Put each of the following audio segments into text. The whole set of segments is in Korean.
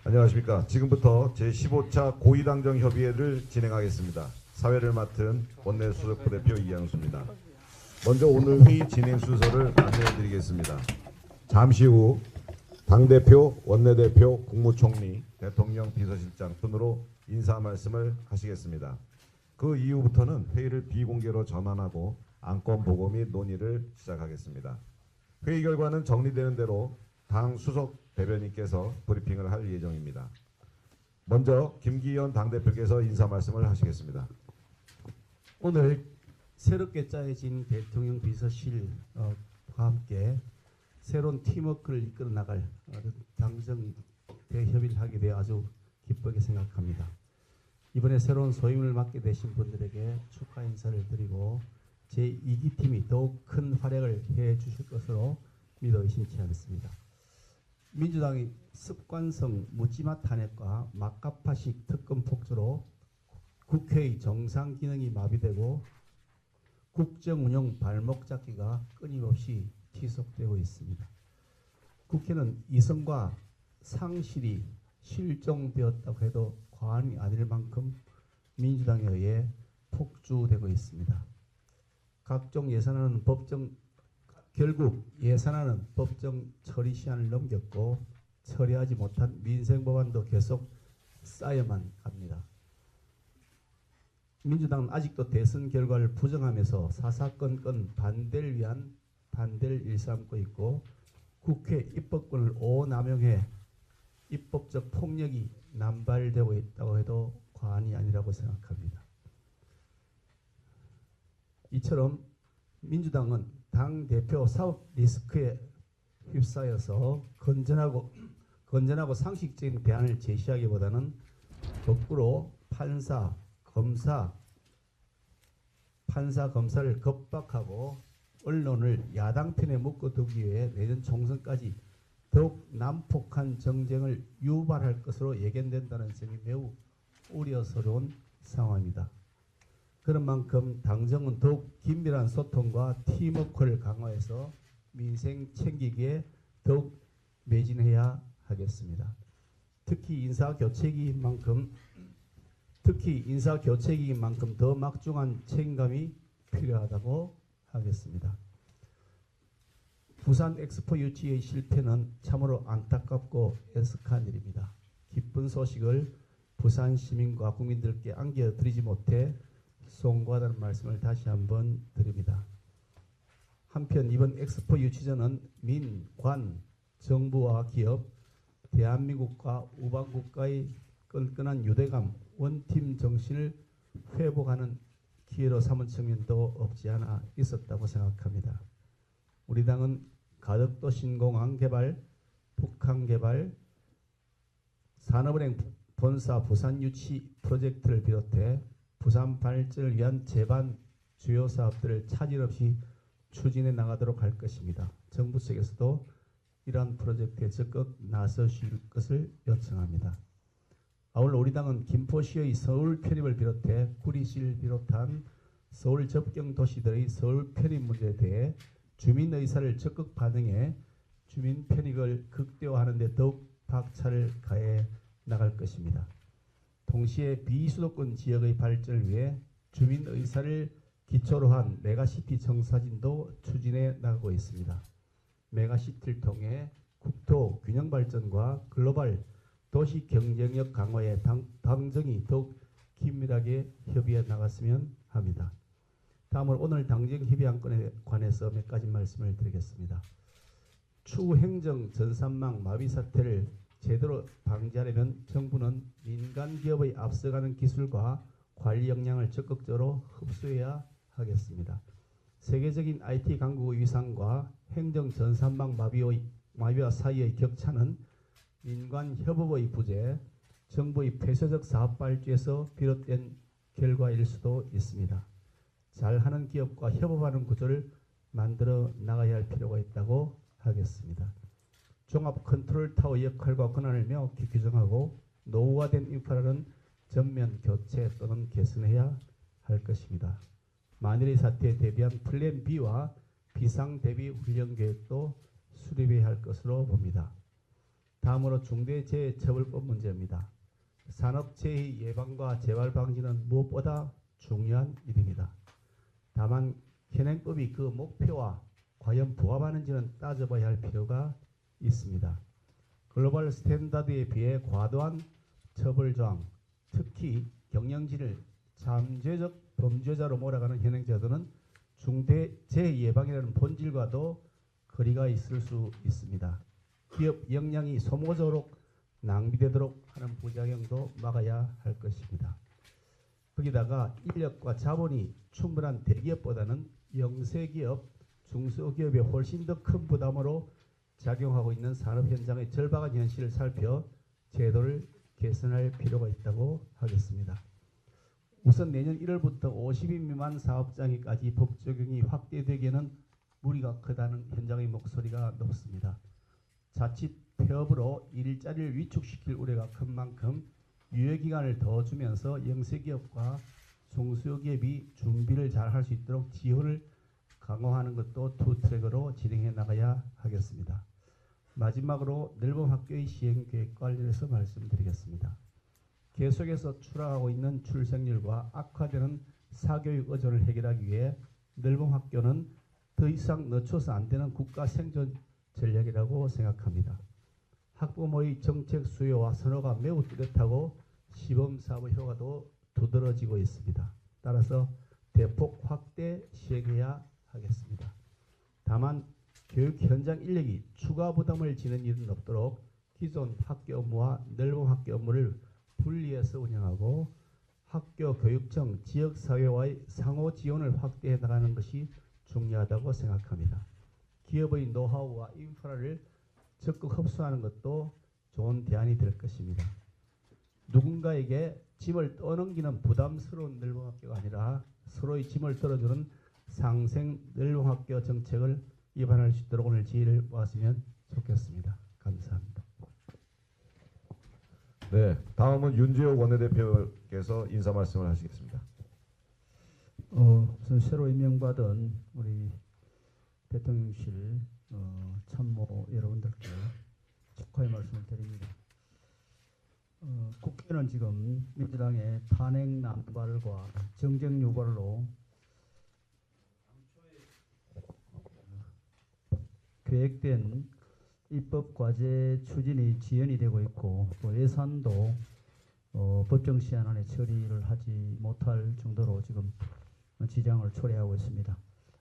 안녕하십니까. 지금부터 제15차 고위당정 협의회를 진행하겠습니다. 사회를 맡은 원내 수석부대표 이양수입니다. 먼저 오늘 회의 진행 순서를 안내해 드리겠습니다. 잠시 후 당대표, 원내대표, 국무총리, 대통령 비서실장 순으로 인사 말씀을 하시겠습니다. 그 이후부터는 회의를 비공개로 전환하고 안건 보고 및 논의를 시작하겠습니다. 회의 결과는 정리되는 대로 당 수석 대변인께서 브리핑을 할 예정입니다. 먼저 김기현 당대표께서 인사 말씀을 하시겠습니다. 오늘 새롭게 짜여진 대통령 비서실과 함께 새로운 팀워크를 이끌어 나갈 당정 대협의를 하게 되어 아주 기쁘게 생각합니다. 이번에 새로운 소임을 맡게 되신 분들에게 축하 인사를 드리고 제2기 팀이 더욱 큰 활약을 해 주실 것으로 믿어 의심치 않습니다. 민주당이 습관성 묻지마 탄핵과 막가파식 특검 폭주로 국회의 정상 기능이 마비되고 국정 운영 발목 잡기가 끊임없이 지속되고 있습니다. 국회는 이성과 상실이 실종되었다고 해도 과언이 아닐 만큼 민주당에 의해 폭주되고 있습니다. 각종 예산안은 결국 예산안은 법정 처리 시한을 넘겼고 처리하지 못한 민생 법안도 계속 쌓여만 갑니다. 민주당은 아직도 대선 결과를 부정하면서 사사건건 반대를 위한 반대를 일삼고 있고 국회 입법권을 오남용해 입법적 폭력이 남발되고 있다고 해도 과언이 아니라고 생각합니다. 이처럼 민주당은 당 대표 사업 리스크에 휩싸여서 건전하고 상식적인 대안을 제시하기보다는 거꾸로 판사, 검사를 겁박하고 언론을 야당 편에 묶어두기 위해 내년 총선까지 더욱 난폭한 정쟁을 유발할 것으로 예견된다는 점이 매우 우려스러운 상황입니다. 그런 만큼 당정은 더욱 긴밀한 소통과 팀워크를 강화해서 민생 챙기기에 더욱 매진해야 하겠습니다. 특히 인사 교체기인 만큼 더 막중한 책임감이 필요하다고 하겠습니다. 부산 엑스포 유치의 실패는 참으로 안타깝고 애석한 일입니다. 기쁜 소식을 부산 시민과 국민들께 안겨드리지 못해 송구하다는 말씀을 다시 한번 드립니다. 한편 이번 엑스포 유치전은 민, 관, 정부와 기업, 대한민국과 우방국가의 끈끈한 유대감, 원팀 정신을 회복하는 기회로 삼은 측면도 없지 않아 있었다고 생각합니다. 우리 당은 가덕도 신공항 개발, 북한 개발, 산업은행 본사 부산 유치 프로젝트를 비롯해 부산 발전을 위한 제반 주요 사업들을 차질 없이 추진해 나가도록 할 것입니다. 정부 측에서도 이러한 프로젝트에 적극 나서실 것을 요청합니다. 아울러 우리 당은 김포시의 서울 편입을 비롯해 구리시를 비롯한 서울 접경 도시들의 서울 편입 문제에 대해 주민 의사를 적극 반영해 주민 편입을 극대화하는 데 더욱 박차를 가해 나갈 것입니다. 동시에 비수도권 지역의 발전을 위해 주민 의사를 기초로 한 메가시티 정사진도 추진해 나가고 있습니다. 메가시티를 통해 국토 균형 발전과 글로벌 도시 경쟁력 강화에 당정이 더욱 긴밀하게 협의해 나갔으면 합니다. 다음으로 오늘 당정 협의 안건에 관해서 몇 가지 말씀을 드리겠습니다. 추후 행정 전산망 마비 사태를 제대로 방지하려면 정부는 민간 기업의 앞서가는 기술과 관리 역량을 적극적으로 흡수해야 하겠습니다. 세계적인 IT 강국의 위상과 행정 전산망 마비와 사이의 격차는 민관 협업의 부재, 정부의 폐쇄적 사업 발주에서 비롯된 결과일 수도 있습니다. 잘하는 기업과 협업하는 구조를 만들어 나가야 할 필요가 있다고 하겠습니다. 종합 컨트롤 타워 역할과 권한을 명확히 규정하고 노후화된 인프라는 전면 교체 또는 개선해야 할 것입니다. 만일의 사태에 대비한 플랜 B와 비상 대비 훈련 계획도 수립해야 할 것으로 봅니다. 다음으로 중대재해처벌법 문제입니다. 산업재해 예방과 재발 방지는 무엇보다 중요한 일입니다. 다만 현행법이 그 목표와 과연 부합하는지는 따져봐야 할 필요가 있습니다. 글로벌 스탠다드에 비해 과도한 처벌 조항, 특히 경영진을 잠재적 범죄자로 몰아가는 현행 제도는 중대재해 예방이라는 본질과도 거리가 있을 수 있습니다. 기업 역량이 소모적으로 낭비되도록 하는 부작용도 막아야 할 것입니다. 거기다가 인력과 자본이 충분한 대기업보다는 영세기업, 중소기업에 훨씬 더 큰 부담으로 작용하고 있는 산업 현장의 절박한 현실을 살펴 제도를 개선할 필요가 있다고 하겠습니다. 우선 내년 1월부터 50인 미만 사업장에까지 법 적용이 확대되기에는 무리가 크다는 현장의 목소리가 높습니다. 자칫 폐업으로 일자리를 위축시킬 우려가 큰 만큼 유예기간을 더 주면서 영세기업과 중소기업이 준비를 잘 할 수 있도록 지원을 강화하는 것도 투 트랙으로 진행해 나가야 하겠습니다. 마지막으로 넓은 학교의 시행계획 관련해서 말씀드리겠습니다. 계속해서 추락하고 있는 출생률과 악화되는 사교육 의존을 해결하기 위해 넓은 학교는 더 이상 늦춰서 안 되는 국가 생존 전략이라고 생각합니다. 학부모의 정책 수요와 선호가 매우 뚜렷하고 시범 사업의 효과도 두드러지고 있습니다. 따라서 대폭 확대 시행해야 하겠습니다. 다만 교육 현장 인력이 추가 부담을 지는 일은 없도록 기존 학교 업무와 넓은 학교 업무를 분리해서 운영하고 학교 교육청, 지역사회와의 상호 지원을 확대해 나가는 것이 중요하다고 생각합니다. 기업의 노하우와 인프라를 적극 흡수하는 것도 좋은 대안이 될 것입니다. 누군가에게 짐을 떠넘기는 부담스러운 넓은 학교가 아니라 서로의 짐을 들어주는 상생 넓은 학교 정책을 입안할 수 있도록 오늘 지혜를 모았으면 좋겠습니다. 감사합니다. 네, 다음은 윤재옥 원내대표께서 인사 말씀을 하시겠습니다. 우선 새로 임명받은 우리 대통령실 참모 여러분들께 축하의 말씀을 드립니다. 국회는 지금 민주당의 탄핵 남발과 정쟁 유발로 계획된 입법 과제 추진이 지연이 되고 있고 또 예산도 법정 시한 안에 처리를 하지 못할 정도로 지금 지장을 초래하고 있습니다.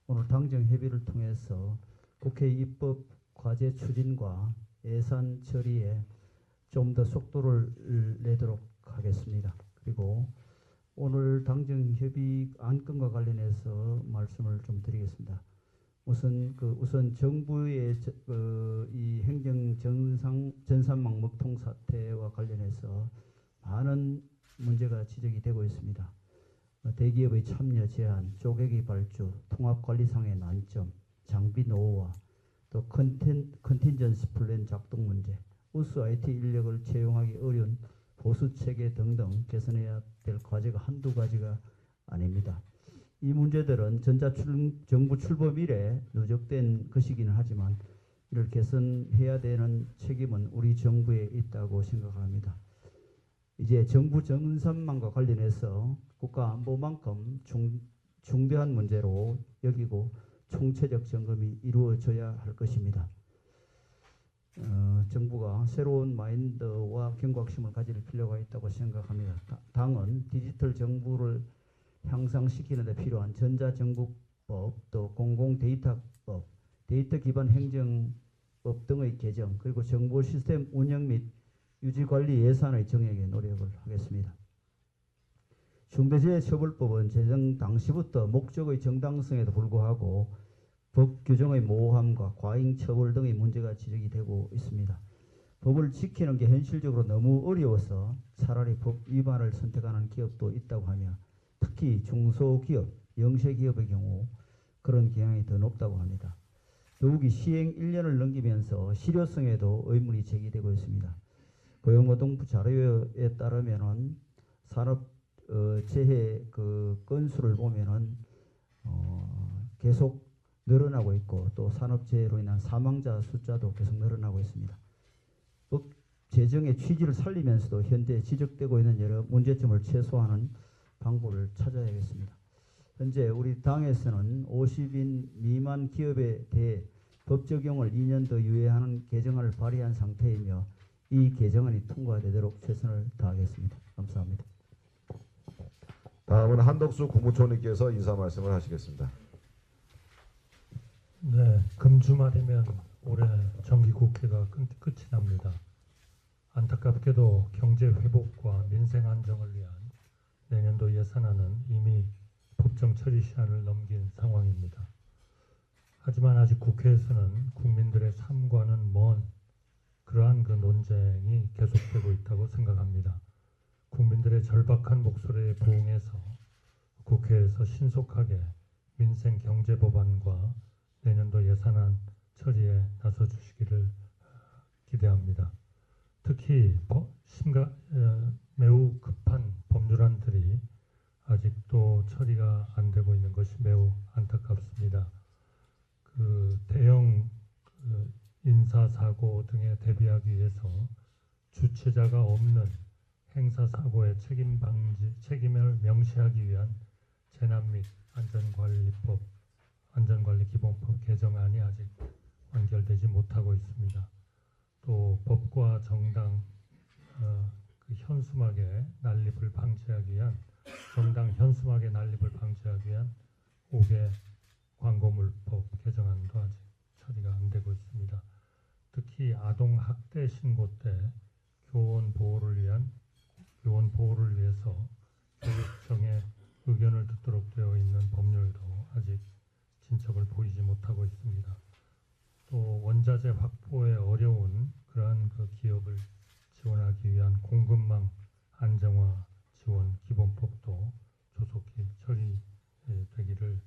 오늘 당정 협의를 통해서 국회 입법 과제 추진과 예산 처리에 좀 더 속도를 내도록 하겠습니다. 그리고 오늘 당정 협의 안건과 관련해서 말씀을 좀 드리겠습니다. 우선 정부의 이 행정 전산망 먹통 사태와 관련해서 많은 문제가 지적이 되고 있습니다. 대기업의 참여 제한, 쪼개기 발주, 통합관리상의 난점, 장비 노후화, 또 컨틴전시 플랜 작동 문제, 우수 IT 인력을 채용하기 어려운 보수 체계 등등 개선해야 될 과제가 한두 가지가 아닙니다. 이 문제들은 정부 출범 이래 누적된 것이기는 하지만 이를 개선해야 되는 책임은 우리 정부에 있다고 생각합니다. 이제 정부 전산망과 관련해서 국가 안보만큼 중대한 문제로 여기고 총체적 점검이 이루어져야 할 것입니다. 정부가 새로운 마인드와 경각심을 가질 필요가 있다고 생각합니다. 당은 디지털 정부를 향상시키는 데 필요한 전자정부법, 또 공공데이터법, 데이터 기반 행정법 등의 개정, 그리고 정보 시스템 운영 및 유지관리 예산의 정액에 노력을 하겠습니다. 중대재해처벌법은 제정 당시부터 목적의 정당성에도 불구하고 법 규정의 모호함과 과잉 처벌 등의 문제가 지적이 되고 있습니다. 법을 지키는 게 현실적으로 너무 어려워서 차라리 법 위반을 선택하는 기업도 있다고 하며 특히 중소기업, 영세기업의 경우 그런 경향이 더 높다고 합니다. 더욱이 시행 1년을 넘기면서 실효성에도 의문이 제기되고 있습니다. 고용노동부 자료에 따르면은 산업 재해 그 건수를 보면은 계속 늘어나고 있고 또 산업 재해로 인한 사망자 숫자도 계속 늘어나고 있습니다. 재정의 취지를 살리면서도 현재 지적되고 있는 여러 문제점을 최소화하는 방법을 찾아야겠습니다. 현재 우리 당에서는 50인 미만 기업에 대해 법 적용을 2년 더 유예하는 개정안을 발의한 상태이며 이 개정안이 통과되도록 최선을 다하겠습니다. 감사합니다. 다음은 한덕수 국무총리께서 인사 말씀을 하시겠습니다. 네, 금주말이면 올해 정기국회가 끝이 납니다. 안타깝게도 경제 회복과 민생 안정을 위한 내년도 예산안은 이미 법정 처리 시한을 넘긴 상황입니다. 하지만 아직 국회에서는 국민들의 삶과는 먼 그러한 그 논쟁이 계속되고 있다고 생각합니다. 국민들의 절박한 목소리에 부응해서 국회에서 신속하게 민생 경제 법안과 내년도 예산안 처리에 나서 주시기를 기대합니다. 특히 매우 급한 법률안들이 아직도 처리가 안 되고 있는 것이 매우 안타깝습니다. 그 대형 인사사고 등에 대비하기 위해서 주체자가 없는 행사사고의 책임을 명시하기 위한 재난 및 안전관리 기본법 개정안이 아직 완결되지 못하고 있습니다. 또 법과 정당 그 현수막의 난립을 방지하기 위한 정당 현수막의 난립을 방지하기 위한 5개 광고물법 개정안도 아직 처리가 안 되고 있습니다. 특히 아동 학대 신고 때 교원 보호를 위해서 교육청의 의견을 듣도록 되어 있는 법률도 아직 진척을 보이지 못하고 있습니다. 또 원자재 확보에 어려운 그러한 그 기업을 지원하기 위한 공급망 안정화 지원 기본법도 조속히 처리되기를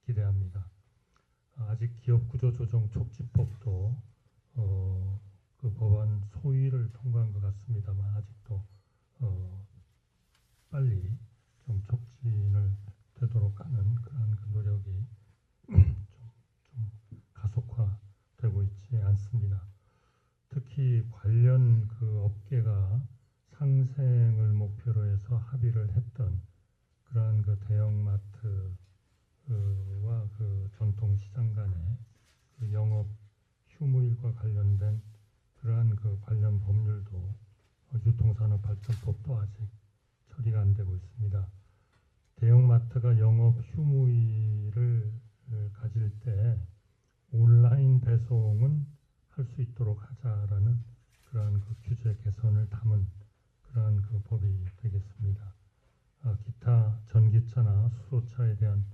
기대합니다. 아직 기업구조 조정 촉진법도 그 법안 소위를 통과한 것 같습니다만 아직도 빨리 좀 촉진을 되도록 하는 그런 그 노력이 좀 가속화되고 있지 않습니다. 특히 관련 그 업계가 상생을 목표로 해서 합의를 했던 그러한 그 대형마트와 그 전통시장 간의 그 영업 휴무일과 관련된 그러한 그 관련 법률도 유통산업발전법도 아직 처리가 안 되고 있습니다. 대형마트가 영업 휴무일을 가질 때 온라인 배송은 할 수 있도록 하자라는 그러한 그 규제 개선을 담은 그러한 그 법이 되겠습니다. 기타 전기차나 수소차에 대한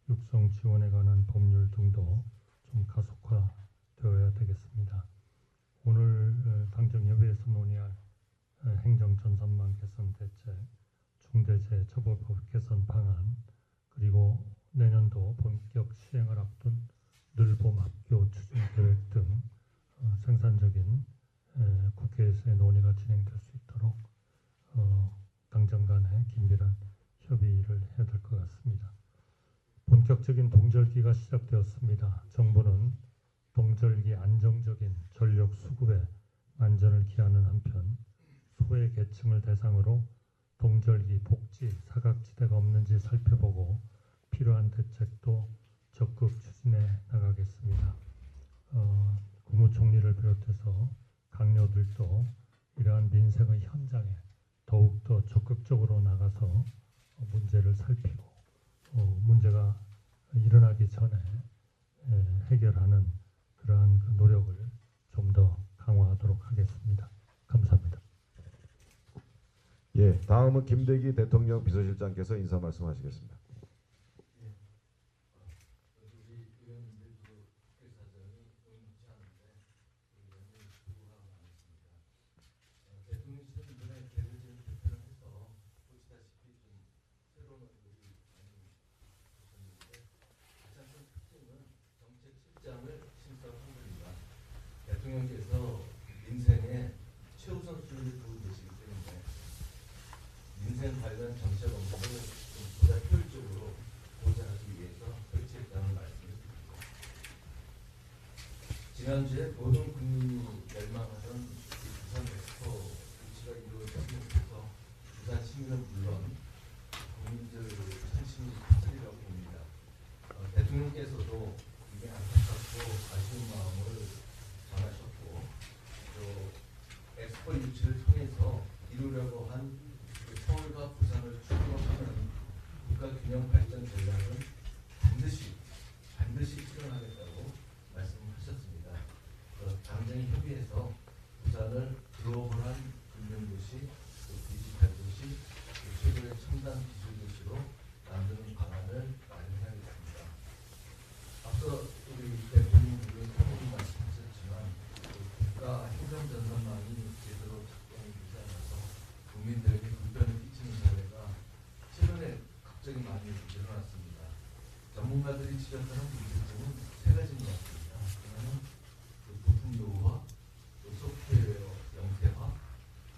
육성 지원에 관한 법률 등도 좀 가속화되어야 되겠습니다. 오늘 당정협의회에서 논의할 행정전산망 개선 대책, 중대재해처벌법 개선 방안, 그리고 내년도 본격 시행을 앞둔 늘봄 학교 추진 계획 등 생산적인 국회에서의 논의가 진행될 수 있도록 당정 간에 긴밀한 협의를 해야 될 것 같습니다. 본격적인 동절기가 시작되었습니다. 정부는 동절기 안정적인 전력 수급에 만전을 기하는 한편 소외 계층을 대상으로 동절기 복지 사각지대가 없는지 살펴보고 필요한 대책도 적극 추진해 나가겠습니다. 국무총리를 비롯해서 강요들도 이러한 민생의 현장에 더욱더 적극적으로 나가서 문제를 살피고 문제가 일어나기 전에 해결하는 그러한 그 노력을 좀 더 강화하도록 하겠습니다. 감사합니다. 예, 다음은 김대기 대통령 비서실장께서 인사 말씀하시겠습니다. 대통령께서 민생에 최우선순위를 두고 계시기 때문에 민생 관련 정책 업무를 보다 효율적으로 보좌하기 위해서 설치했다는 말씀을 드립니다. 지난주에 모든 국민이 열망하던 부산 엑스포 접목해서 부산 시민은 물론 국민들 선심이 커지리라고 봅니다. 대통령께서도 이게 안타깝고 아쉬운 마음을 전하셨고 또 엑스포 유치를 통해서 이루려고 한 서울과 부산을 추구하는 국가균형 발전 전략은 반드시 실현하겠다고 말씀하셨습니다. 당장에 협의해서 부산을 글로벌한 금융도시, 디지털 도시, 최고의 첨단 기술 도시로 만드는 방안을 마련해야겠습니다. 앞서 우리 대통령님은 소문이 말씀하셨지만 국가 행정 전산망이 제대로 작동되지 않아서 국민들에게 불편을 끼치는 사례가 최근에 갑자기 많이 일어났습니다. 전문가들이 지적하는 문제점은 세 가지인 것 같습니다. 하나는 부품 노후화, 또 소프트웨어 영세화,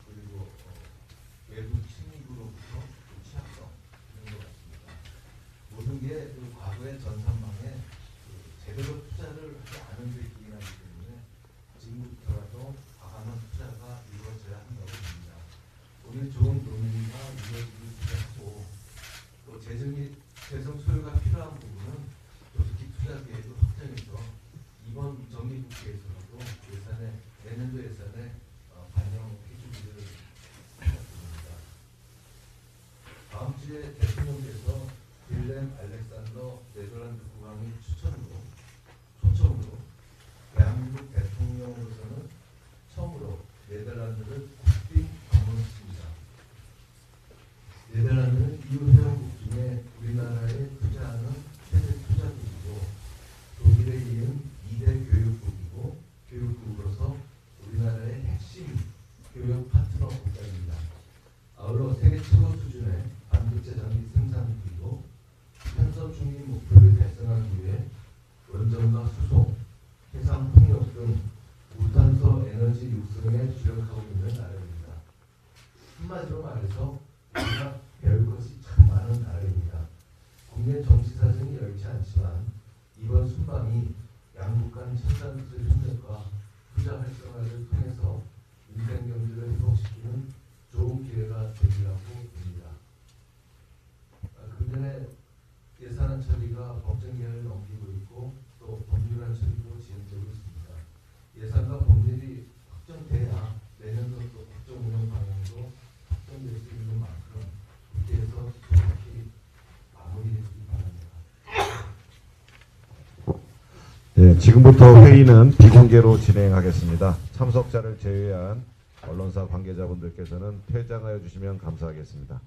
그리고 외부 침입으로부터 취약성 이런 것 같습니다. 모든 게 과거의 전산망에 제대로 투자를 하지 않은 데 기인하기 때문에 지금부터라도 과감한 투자가 이루어져야 한다고 봅니다. 오늘 좋은 논의가 이루어지길 기대하고 또 재정 소요가 필요한 부분은 조속히 투자 계획을 확정해서 이번 정기국회에서도 내년도 예산에 반영해 주기를 부탁드립니다. 다음 주에 대통령께서 빌렘 알렉산더 네덜란드 국왕의 초청으로 대한민국 대통령으로서는 처음으로 네덜란드를 국빈 방문했습니다. 네덜란드는 EU 회원국 중에 우리나라에 투자하는 최대 투자국이고 독일에 이은 2대 교육국이고 교육국으로서 우리나라의 핵심 교육 파트너 국가입니다. 아울러 세계 최고 수준의 반도체 장비 생산국이고 탄소 중립 목표를 달성하기 위해 원전과 수송, 해상 풍력 등 무탄소 에너지 육성에 주력하고 있는 나라입니다. 한마디로 말해서 우리가 배울 것이 참 많은 나라입니다. 국내 정치 사정이 여의치 않지만 이번 순방이 양국 간 첨단 기술 협력과 투자 활성화를 통해서 민생 경제를 회복시키는 좋은 기회가 되리라고 봅니다. 그전에 예산안 처리가 법정 기한을 넘기고 있고 또 법률안 처리도 진행되고 있습니다. 예산과 법률이 확정돼야 내년도 또 국정 운영 방향도 확정될 수 있는 만큼 국회에서 조속히 마무리되시기 바랍니다. 네, 지금부터 회의는 비공개로 진행하겠습니다. 참석자를 제외한 언론사 관계자분들께서는 퇴장하여 주시면 감사하겠습니다.